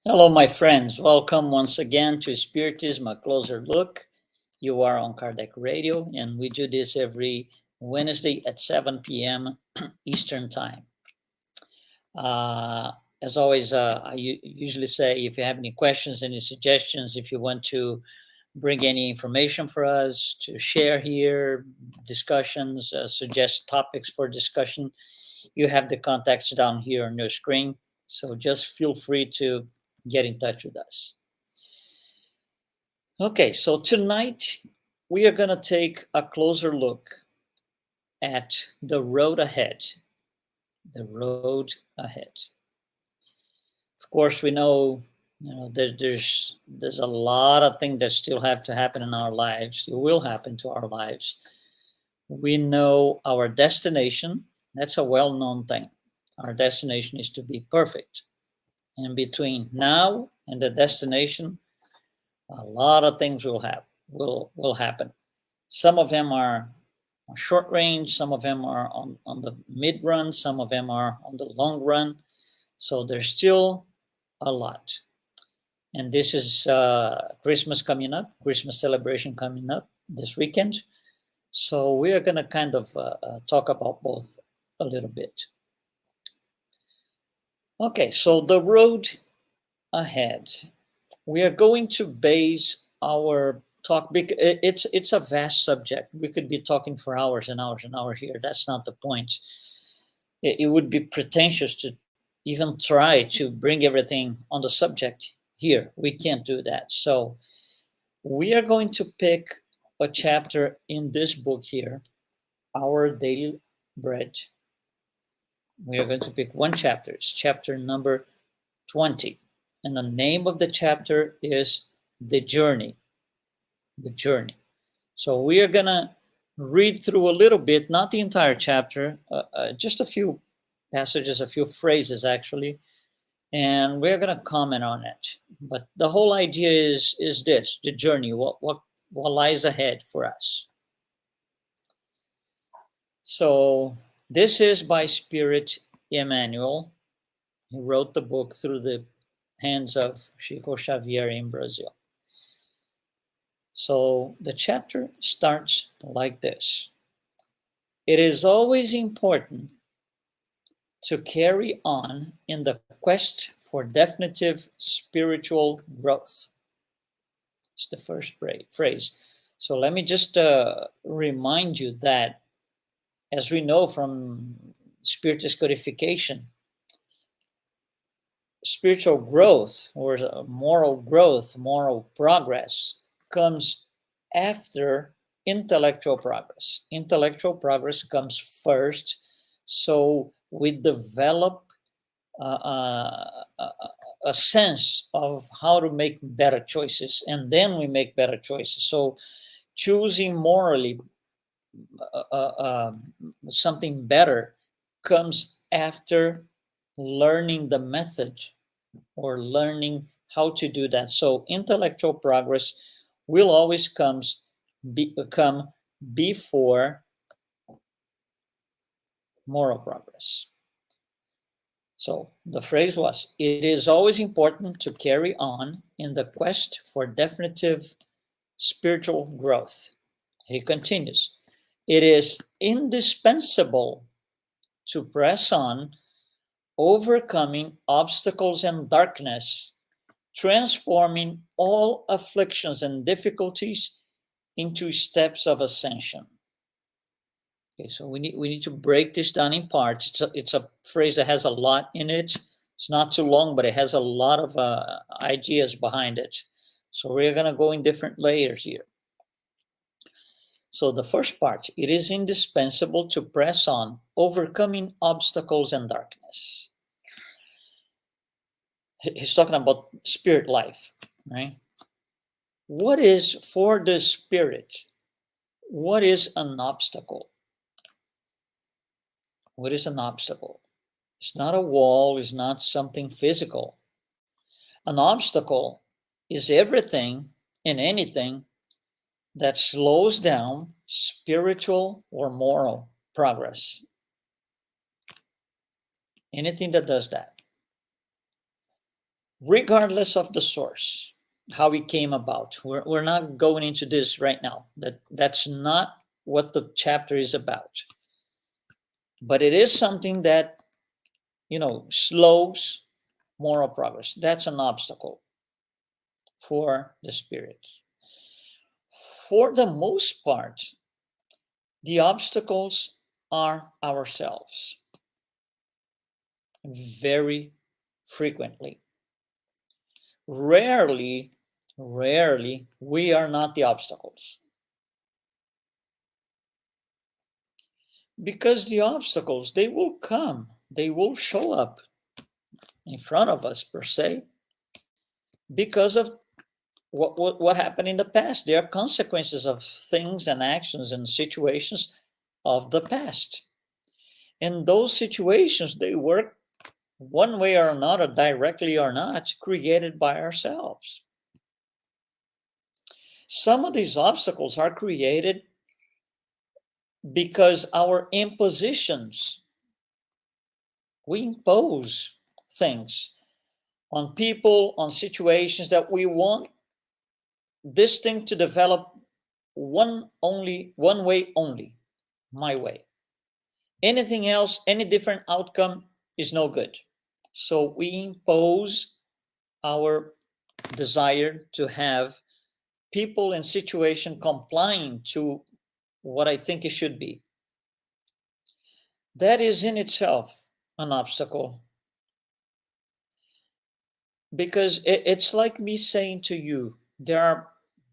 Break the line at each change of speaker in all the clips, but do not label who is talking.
Hello, my friends. Welcome once again to Spiritism, a closer look. You are on Kardec Radio, and we do this every Wednesday at 7 p.m. Eastern Time. Uh, as always, usually say if you have any questions, any suggestions, if you want to bring any information for us to share here, discussions, suggest topics for discussion, you have the contacts down here on your screen. So just feel free to get in touch with us. Okay, so tonight we are going to take a closer look at the road ahead. The road ahead. Of course, we know, that there's a lot of things that still have to happen in our lives. It will happen to our lives. We know our destination. That's a well-known thing. Our destination is to be perfect. And between now and the destination, a lot of things will happen. Some of them are short range, some of them are on the mid run, some of them are on the long run. So there's still a lot. And this is Christmas coming up, Christmas celebration coming up this weekend. So we are going to kind of talk about both a little bit. Okay, so the road ahead. We are going to base our talk, because it's a vast subject. We could be talking for hours and hours and hours here. That's not the point. It would be pretentious to even try to bring everything on the subject here. We can't do that. So we are going to pick a chapter in this book here, Our Daily Bread. We are going to pick one chapter. It's chapter number 20. And the name of the chapter is The Journey. The Journey. So we are going to read through a little bit, not the entire chapter, just a few passages, a few phrases actually, and we're going to comment on it. But the whole idea is this: the journey, what lies ahead for us. So this is by Spirit Emmanuel. He wrote the book through the hands of Chico Xavier in Brazil. So the chapter starts like this: it is always important to carry on in the quest for definitive spiritual growth. It's the first phrase. So let me just remind you that, as we know from Spiritist codification, spiritual growth or moral growth, moral progress comes after intellectual progress. Intellectual progress comes first. So we develop a sense of how to make better choices, and then we make better choices. So choosing morally something better comes after learning the method or learning how to do that. So intellectual progress will always come before moral progress. So the phrase was, it is always important to carry on in the quest for definitive spiritual growth. He continues, it is indispensable to press on, overcoming obstacles and darkness, transforming all afflictions and difficulties into steps of ascension. Okay, so we need to break this down in parts. It's a phrase that has a lot in it. It's not too long, but it has a lot of ideas behind it. So we're going to go in different layers here. So the first part, it is indispensable to press on, overcoming obstacles and darkness. He's talking about spirit life, right? What is, for the spirit, what is an obstacle? What is an obstacle? It's not a wall, it's not something physical. An obstacle is everything and anything that slows down spiritual or moral progress. Anything that does that. regardless of the source, how it came about. We're not going into this right now. That's not what the chapter is about. But it is something that, slows moral progress. That's an obstacle for the spirit. For the most part, the obstacles are ourselves, very frequently. Rarely, we are not the obstacles. Because the obstacles, they will come, they will show up in front of us, per se, because of what happened in the past. They are consequences of things and actions and situations of the past. And those situations, they work one way or another, directly or not, created by ourselves. Some of these obstacles are created because our impositions, we impose things on people, on situations, that we want this thing to develop one way only, my way. Anything else, any different outcome is no good. So we impose our desire to have people and situation complying to what I think it should be. That is in itself an obstacle, because it's like me saying to you, there are,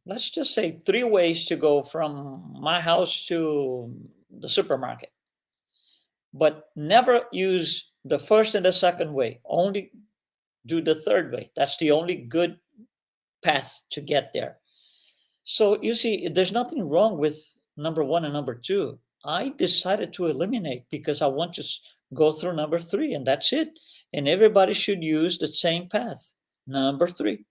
let's just say, 3 ways to go from my house to the supermarket, but never use the first and the second way, only do the third way. That's the only good path to get there. So you see, there's nothing wrong with number 1 and number 2. I decided to eliminate because I want to go through number 3, and that's it. And everybody should use the same path, number 3.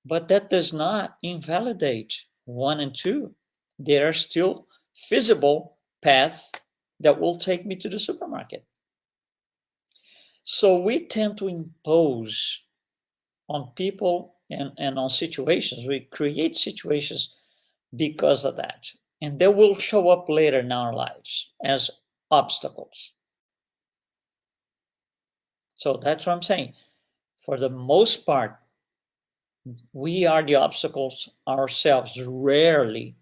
But that does not invalidate 1 and 2. There are still feasible paths that will take me to the supermarket. So we tend to impose on people and on situations. We create situations because of that. And they will show up later in our lives as obstacles. So that's what I'm saying. For the most part, we are the obstacles ourselves. Rarely.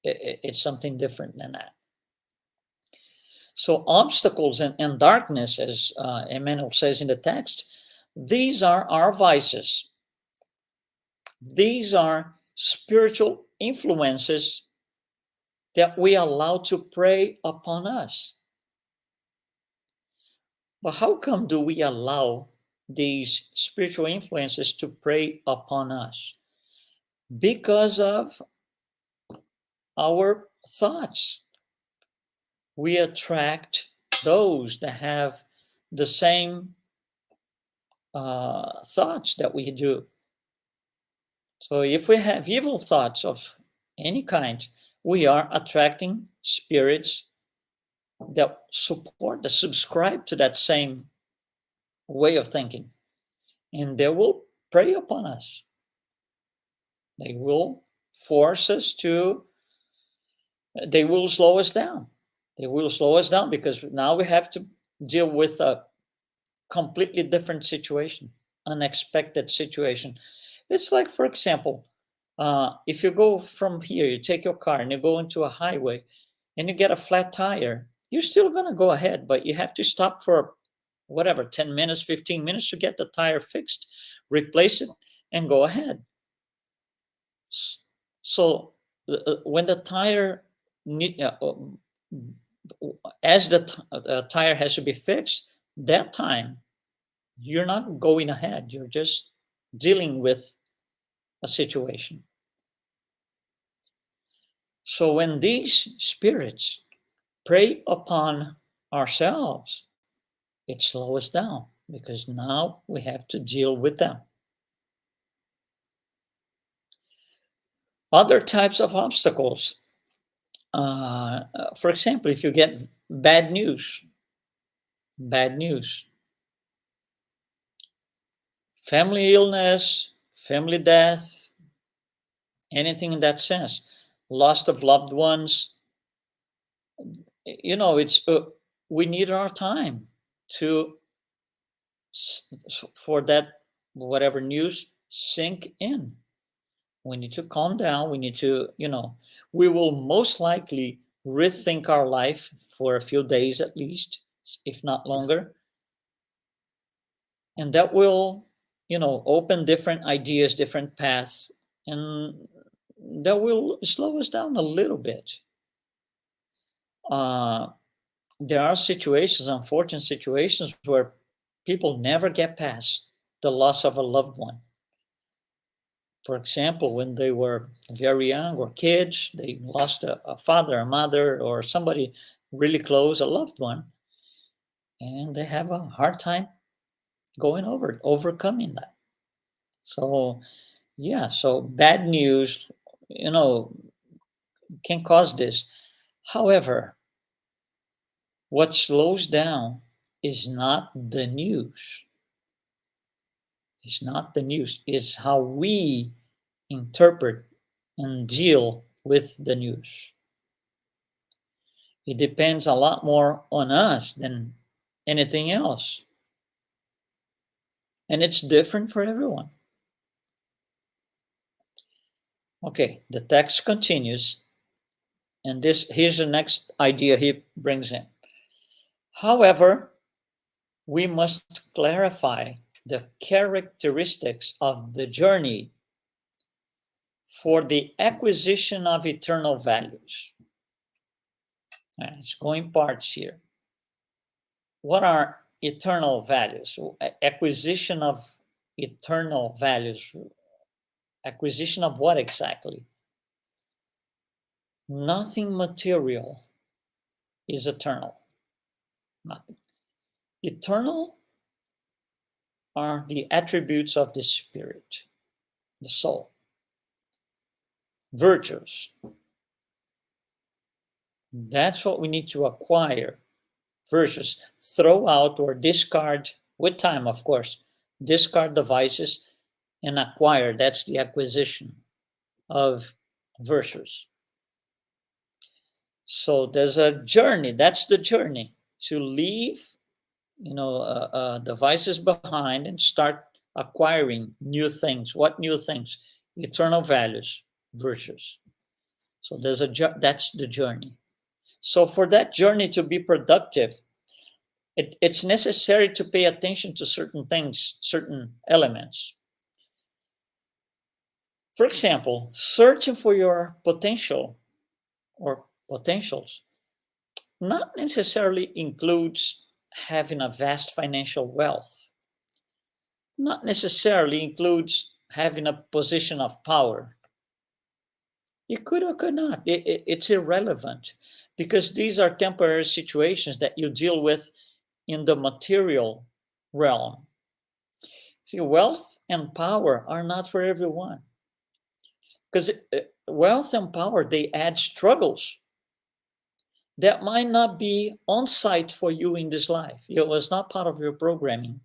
It's something different than that. So obstacles and darkness, as Emmanuel says in the text, these are our vices. These are spiritual influences that we allow to prey upon us. But how come do we allow these spiritual influences to prey upon us? Because of our thoughts. We attract those that have the same thoughts that we do. So if we have evil thoughts of any kind, we are attracting spirits that subscribe to that same way of thinking. And they will prey upon us. They will force us to, they will slow us down. They will slow us down because now we have to deal with a completely different situation, unexpected situation. It's like, for example, if you go from here, you take your car and you go into a highway and you get a flat tire, you're still going to go ahead, but you have to stop for whatever, 10 minutes, 15 minutes to get the tire fixed, replace it, and go ahead. So when the tire, as the tire has to be fixed, that time, you're not going ahead. You're just dealing with a situation. So when these spirits prey upon ourselves, it slows us down because now we have to deal with them. Other types of obstacles. For example, if you get bad news, family illness, family death, anything in that sense, loss of loved ones. It's we need our time to for that whatever news sink in. We need to calm down. We need to, we will most likely rethink our life for a few days at least, if not longer. And that will, open different ideas, different paths, and that will slow us down a little bit. Uh, there are situations, unfortunate situations, where people never get past the loss of a loved one. For example, when they were very young or kids, they lost a father, a mother, or somebody really close, a loved one, and they have a hard time overcoming that. So, yeah, so bad news, can cause this. However, what slows down is not the news. It's not the news. It's how we interpret and deal with the news. It depends a lot more on us than anything else. And it's different for everyone. Okay, the text continues. And here's the next idea he brings in. However, we must clarify the characteristics of the journey for the acquisition of eternal values. It's going parts here. What are eternal values? Acquisition of eternal values. Acquisition of what exactly? Nothing material is eternal. Nothing. Eternal are the attributes of the spirit, the soul. Virtues. That's what we need to acquire. Virtues. Throw out or discard, with time, of course, discard the vices and acquire. That's the acquisition of virtues. So there's a journey. That's the journey to leave, the vices behind and start acquiring new things. What new things? Eternal values, virtues. So that's the journey. So for that journey to be productive, it's necessary to pay attention to certain things, certain elements. For example, searching for your potential or potentials not necessarily includes having a vast financial wealth, not necessarily includes having a position of power. It could or could not. It's irrelevant because these are temporary situations that you deal with in the material realm. See, wealth and power are not for everyone because wealth and power, they add struggles that might not be on site for you in this life. It was not part of your programming.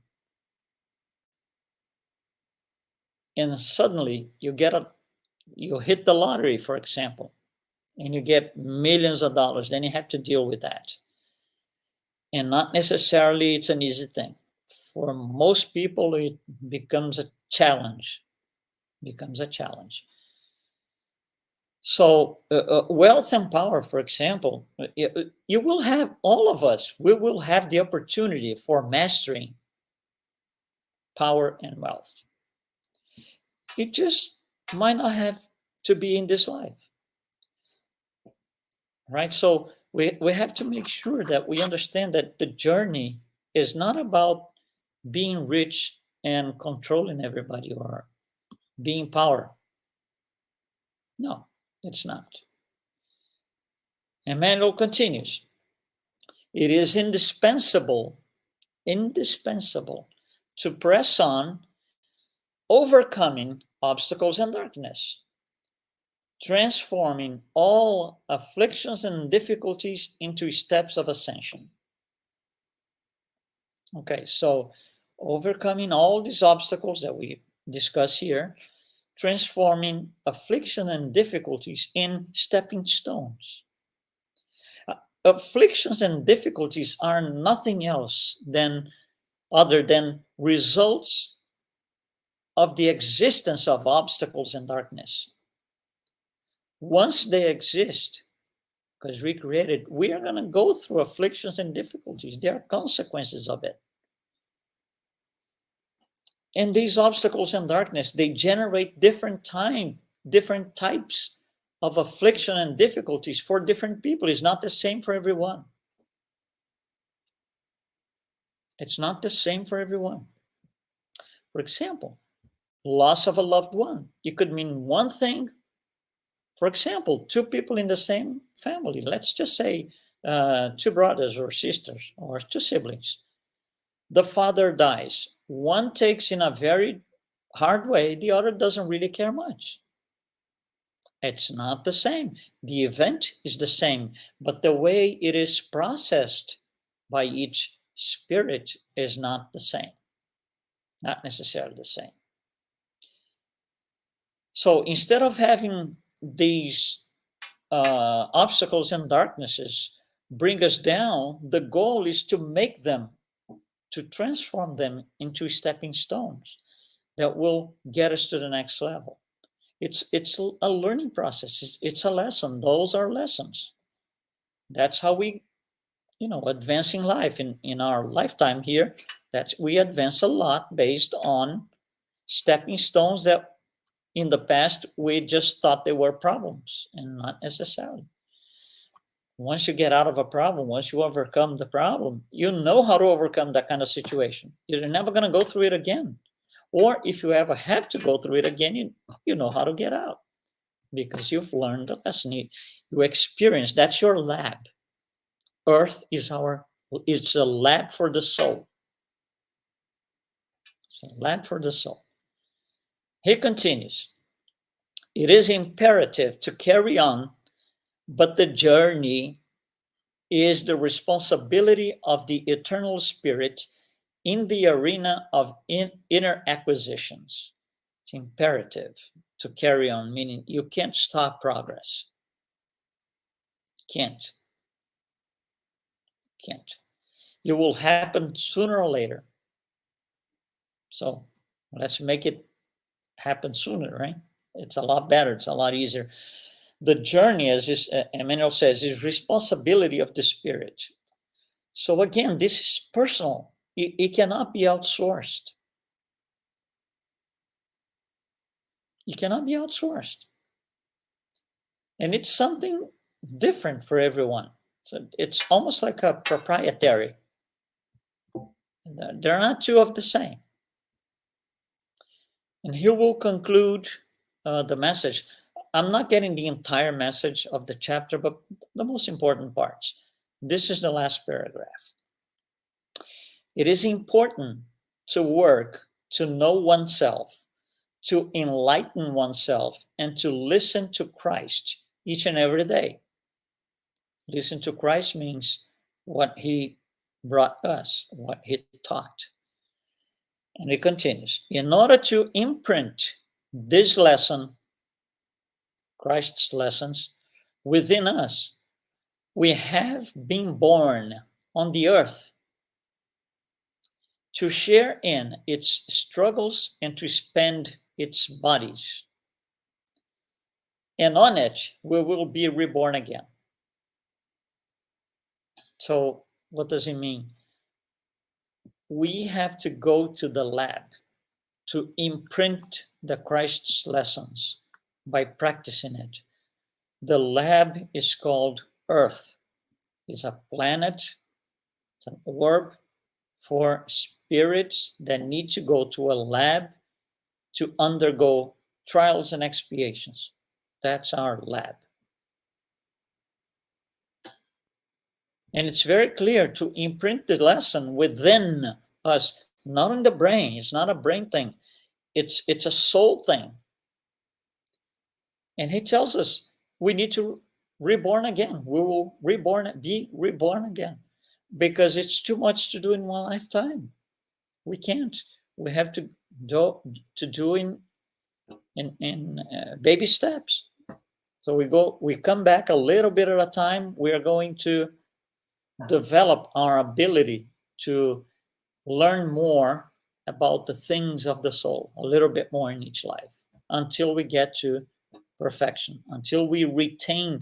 And suddenly you hit the lottery, for example, and you get millions of dollars, then you have to deal with that. And not necessarily it's an easy thing. For most people, it becomes a challenge. So wealth and power, for example, you will have, all of us, we will have the opportunity for mastering power and wealth. It just might not have to be in this life, right? So we have to make sure that we understand that the journey is not about being rich and controlling everybody or being power. No, it's not. Emmanuel continues. It is indispensable to press on, overcoming obstacles and darkness, transforming all afflictions and difficulties into steps of ascension. Okay, so overcoming all these obstacles that we discuss here, transforming affliction and difficulties in stepping stones. Afflictions and difficulties are nothing else than other than results of the existence of obstacles and darkness. Once they exist, because we created, we are going to go through afflictions and difficulties. There are consequences of it. And these obstacles and darkness, they generate different types of affliction and difficulties for different people. It's not the same for everyone. It's not the same for everyone. For example, loss of a loved one. It could mean one thing. For example, two people in the same family, let's just say two brothers or sisters or two siblings. The father dies. One takes in a very hard way, the other doesn't really care much. It's not the same. The event is the same, but the way it is processed by each spirit is not the same, not necessarily the same. So instead of having these obstacles and darknesses bring us down, the goal is to make them, to transform them into stepping stones that will get us to the next level. It's a learning process. It's a lesson. Those are lessons. That's how we, advance in life in our lifetime here. That we advance a lot based on stepping stones that in the past we just thought they were problems, and not necessarily. Once you get out of a problem, once you overcome the problem, you know how to overcome that kind of situation. You're never going to go through it again. Or if you ever have to go through it again, you know how to get out because you've learned the lesson. You experience. That's your lab. Earth is it's a lab for the soul. It's a lab for the soul. He continues. It is imperative to carry on, but the journey is the responsibility of the eternal spirit in the arena of inner acquisitions. It's imperative to carry on, meaning you can't stop progress. Can't. It will happen sooner or later. So let's make it happen sooner, right? It's a lot better. It's a lot easier. The journey, as Emmanuel says, is responsibility of the spirit. So again, this is personal. It cannot be outsourced. It cannot be outsourced. And it's something different for everyone. So it's almost like a proprietary. They're not two of the same. And here we'll conclude the message. I'm not getting the entire message of the chapter, but the most important parts. This is the last paragraph. It is important to work to know oneself, to enlighten oneself, and to listen to Christ each and every day. Listen to Christ means what he brought us, what he taught. And it continues. In order to imprint this lesson, Christ's lessons, within us, we have been born on the earth to share in its struggles and to spend its bodies. And on it, we will be reborn again. So what does it mean? We have to go to the lab to imprint the Christ's lessons by practicing it. The lab is called Earth. It's a planet, it's an orb for spirits that need to go to a lab to undergo trials and expiations. That's our lab. And it's very clear to imprint the lesson within us, not in the brain. It's not a brain thing. It's a soul thing. And he tells us we need to reborn again. We will be reborn again because it's too much to do in one lifetime. We can't. We have to do in baby steps. So we come back a little bit at a time. We are going to develop our ability to learn more about the things of the soul, a little bit more in each life, until we get to perfection, until we retain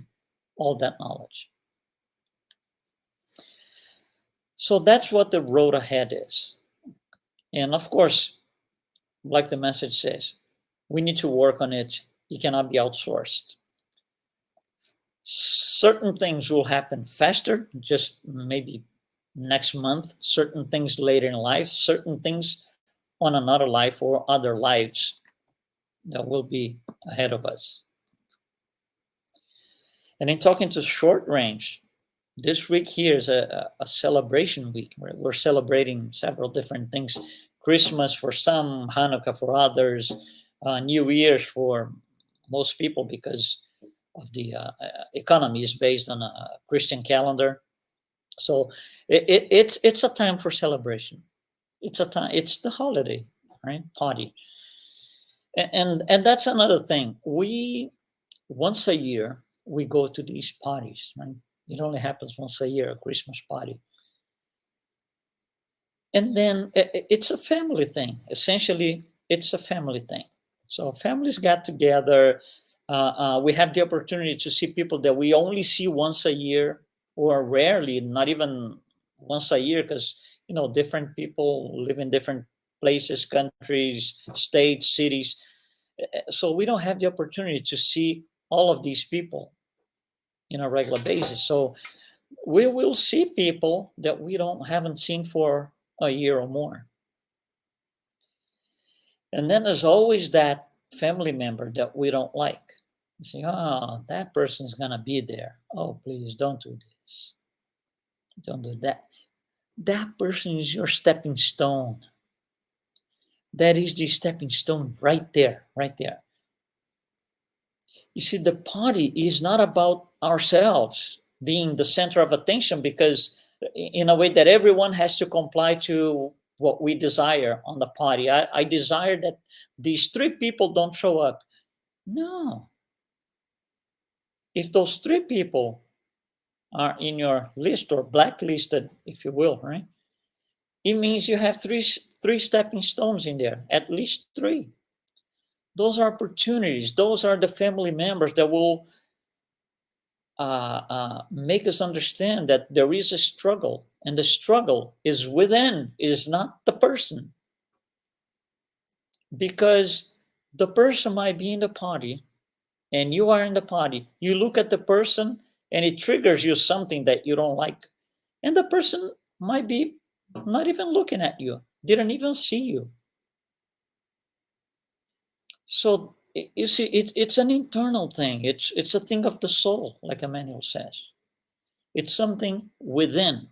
all that knowledge. So that's what the road ahead is. And of course, like the message says, we need to work on it. It cannot be outsourced. Certain things will happen faster, just maybe next month, certain things later in life, certain things on another life or other lives that will be ahead of us. And in talking to short range, this week here is a celebration week. We're celebrating several different things. Christmas for some, Hanukkah for others, New Year's for most people because of the economy is based on a Christian calendar. So it's a time for celebration. It's a time. It's the holiday, right? Party, and that's another thing. We once a year we go to these parties, right? It only happens once a year, a Christmas party. And then it's a family thing. Essentially, it's a family thing. So families got together. We have the opportunity to see people that we only see once a year, or rarely, not even once a year, because different people live in different places, countries, states, cities. So we don't have the opportunity to see all of these people in a regular basis. So we will see people that we haven't seen for a year or more. And then there's always that family member that we don't like. You say, oh, that person's gonna be there. Oh, please don't do this. Don't do that. That person is your stepping stone. That is the stepping stone right there, right there. You see, the party is not about ourselves being the center of attention, because in a way that everyone has to comply to what we desire on the party. I desire that these 3 people don't show up. No. If those 3 people are in your list, or blacklisted, if you will, right? It means you have three stepping stones in there, at least 3. Those are opportunities. Those are the family members that will make us understand that there is a struggle, and the struggle is within, is not the person. Because the person might be in the party and you are in the party. You look at the person and it triggers you something that you don't like. And the person might be not even looking at you, didn't even see you. So you see, it's an internal thing. It's a thing of the soul, like Emmanuel says. It's something within.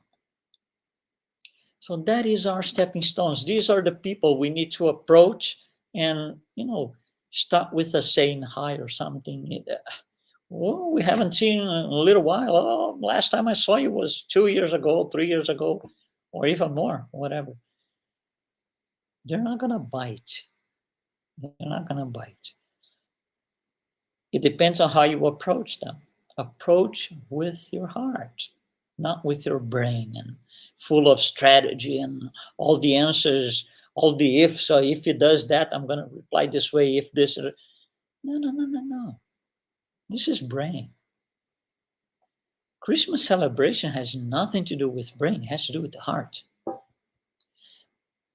So that is our stepping stones. These are the people we need to approach, and start with a saying hi or something. Well, we haven't seen in a little while. Oh, last time I saw you was 2 years ago, 3 years ago, or even more, whatever. They're not gonna bite. They're not gonna bite. It depends on how you approach them. Approach with your heart, not with your brain and full of strategy and all the answers, all the ifs. So if he does that, I'm going to reply this way. If this, no. This is brain. Christmas celebration has nothing to do with brain. It has to do with the heart.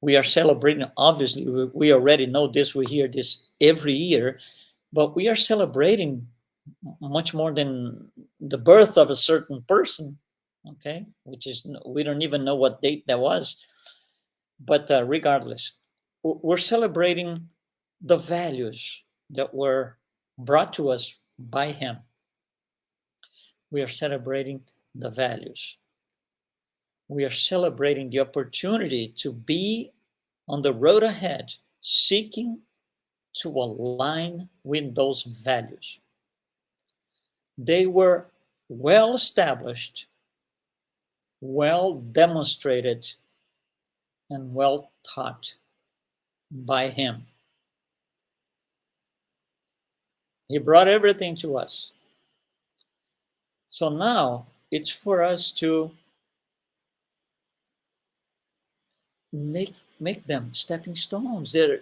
We are celebrating, obviously, we already know this, we hear this every year, but we are celebrating much more than the birth of a certain person, okay, which is, we don't even know what date that was. But regardless, we're celebrating the values that were brought to us by him. We are celebrating the values. We are celebrating the opportunity to be on the road ahead, seeking to align with those values. They were well established, well demonstrated and well taught by him. He brought everything to us. So now it's for us to make them stepping stones. There,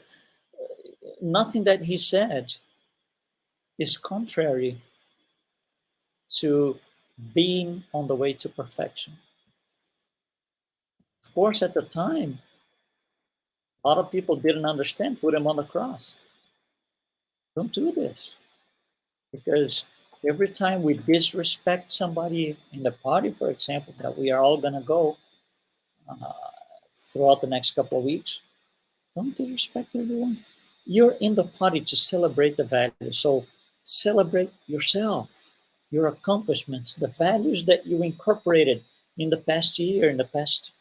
nothing that he said is contrary to being on the way to perfection. Of course, at the time, a lot of people didn't understand, put him on the cross. Don't do this. Because every time we disrespect somebody in the party, for example, that we are all going to go uh, throughout the next couple of weeks, don't disrespect everyone. You're in the party to celebrate the values. So celebrate yourself, your accomplishments, the values that you incorporated in the past year, in the past,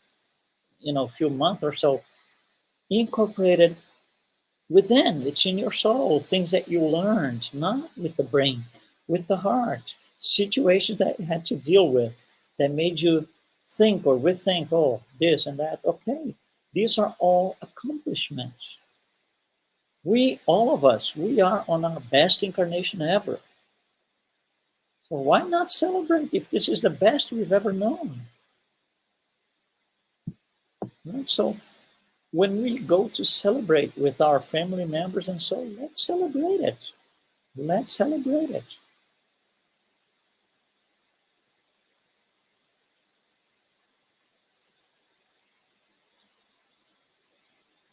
few months or so. Incorporated within, it's in your soul, things that you learned, not with the brain, with the heart, situations that you had to deal with that made you think or rethink, oh, this and that. Okay, these are all accomplishments. All of us, we are on our best incarnation ever. So why not celebrate if this is the best we've ever known? Right? So when we go to celebrate with our family members and so, let's celebrate it. Let's celebrate it.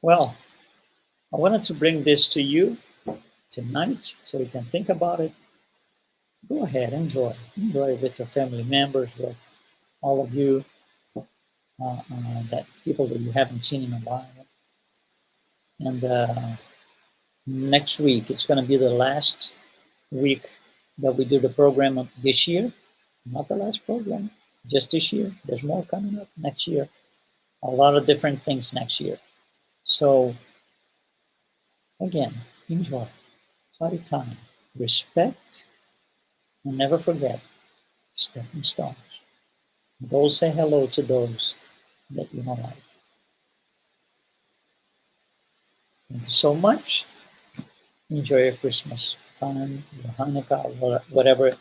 Well, I wanted to bring this to you tonight so you can think about it. Go ahead, enjoy. Enjoy it with your family members, with all of you, that people that you haven't seen in a while. And next week, it's going to be the last week that we do the program of this year. Not the last program, just this year. There's more coming up next year. A lot of different things next year. So, again, enjoy. Party time. Respect and never forget stepping stones. Go say hello to those that you don't like. Thank you so much. Enjoy your Christmas time, your Hanukkah, whatever